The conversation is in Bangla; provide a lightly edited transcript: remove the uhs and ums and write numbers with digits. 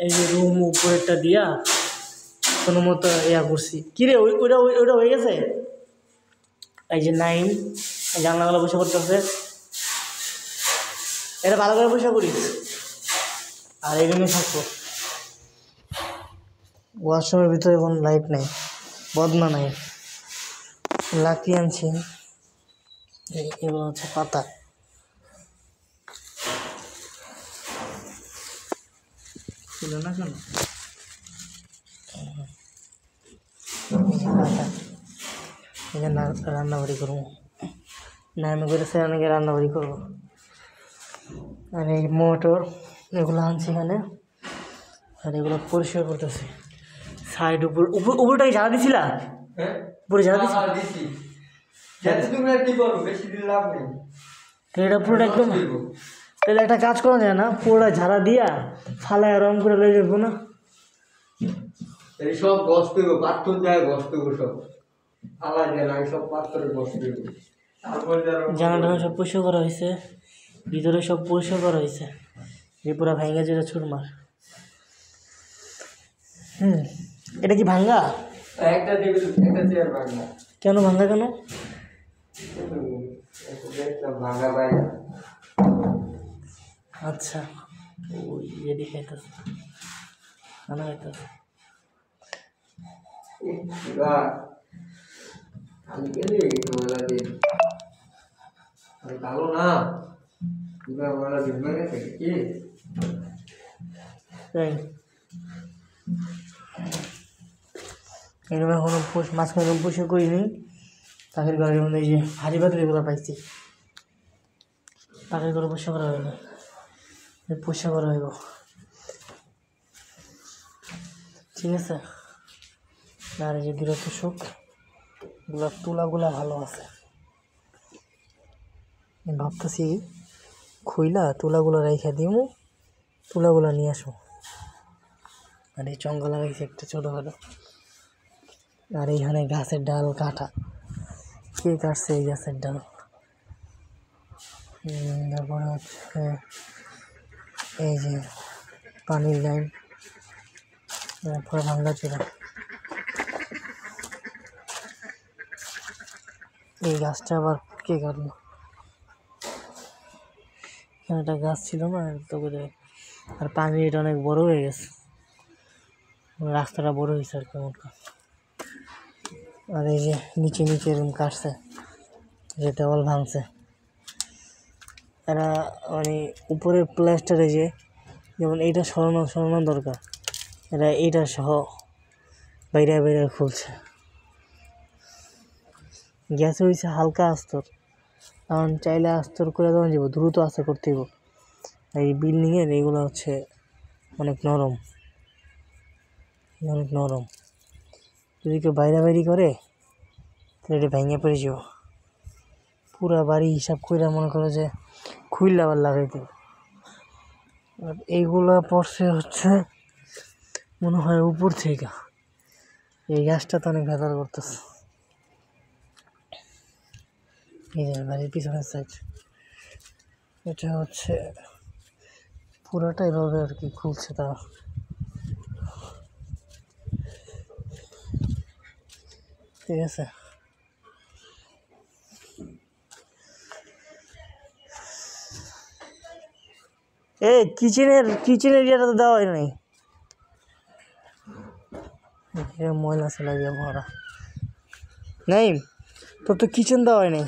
এই যে রুম উপরেরটা দিয়া কোনো মতো ইয়া করছি। কিরে ওইটা ওইটা হয়ে গেছে? এই যে নাইম জানলাগুলো বসে করতেছে, এটা ভালো করে বসে করিস। আর এই রুমে থাকবো। ওয়াশরুমের ভিতরে কোনো লাইট নাই, বদনা নাই। লাকি আনছি, এগুলো হচ্ছে পাতা। ছিল না কেন পাতা, এখানে রান্নাবাড়ি করবো না, আমি করেছি অনেকে রান্নাবাড়ি করবো। আর এই মোটর এগুলো আনছি এখানে, আর এগুলো পরিষ্কার করতেছি। সাইড উপরটাকে ঝাড়া দিছিলা? উপরে ঝাড়া দিছি। এটা পুরোটা একদম, তাহলে একটা কাজ করা যায় না, পুরোটা ঝাড়া দিয়া ফালায় রং করে লেগে যাবো না? সব গস্ত পাথর যায়, গস্ত সব আলাদা যায়, সব পাথরের গস্ত। জানাটা সব পরিষ্কার করা হয়েছে, ভিতরে সব পরিষ্কার করা হয়েছে। যে পুরা ভাঙ্গা যেটা ছুটমার। এটা কি ভাঙ্গা? একটা টেবিল একটা চেয়ার ভাঙা। কেন ভাঙ্গা কেন? ভাঙা ভাই। আচ্ছা, ওই এদি খাইতেছে, খানা খাইতেছে। আমি গেলে ময়লা দিন ভালো না, ময়লা দিন কি তাই এরকম এখনো মাঝখানে পরিষ্কার করিনি। তাকের ঘরের মধ্যে এই যে হাড়ি পাতিল এগুলো পাইছি, তাকের ঘরে পরিষ্কার করা হইল, পরিষ্কার করা হইব। ঠিক আছে। আর এই যে বিরত সুখ গুলার তুলাগুলা ভালো আছে, ভাবতেছি খুইলা তুলাগুলো রেখে দিব, তুলাগুলো নিয়ে আসবো। আর এই চঙ্গা লাগাইছে একটা ছোটোখাটো। আর এইখানে গাছের ডাল কাটা, কে কাটছে এই গাছের ডাল? তারপরে হচ্ছে এই যে পানির লাইন, তারপরে ভাঙ্গা চূড়া। এই গাছটা আবার কে কাটলো? এখানে একটা গাছ ছিল না তো করে। আর পানিটা অনেক বড় হয়ে গেছে, রাস্তাটা বড় হয়েছে আর কেমন। আর এই যে নিচে নিচে এরকম কাটছে, যে দেওয়াল ভাঙছে। এরা মানে উপরের প্লাস্টারে যে যেমন এইটা সরানো দরকার, এরা এইটা সহ বাইরে বাইরে খুলছে। গ্যাসে হয়েছে হালকা আস্তর, কারণ চাইলে আস্তর করে দেওয়া যাবো, দ্রুত আস্তে করতে হইব। এই বিল্ডিংয়ের এইগুলো হচ্ছে অনেক নরম, অনেক নরম। যদি কেউ বাইরে করে তাহলে এটা ভেঙে পড়ে যাব। পুরা বাড়ি হিসাব করে মনে করো যে খুইলা আবার লাগাইতে। আর এইগুলা পড়ছে হচ্ছে মনে হয় উপর থেকে। এই গাছটা তো অনেক ভেতর করতেছে। এই যে বাড়ির পিছনের সাইড, এটা হচ্ছে পুরাটা এভাবে আর কি খুলছে তারা। ঠিক আছে। এই কিচেনের ইয়েটা তো দেওয়া হয় নাই, ময়লা ছিল ভরা। নাই তোর তো কিচেন দেওয়া হয় নাই।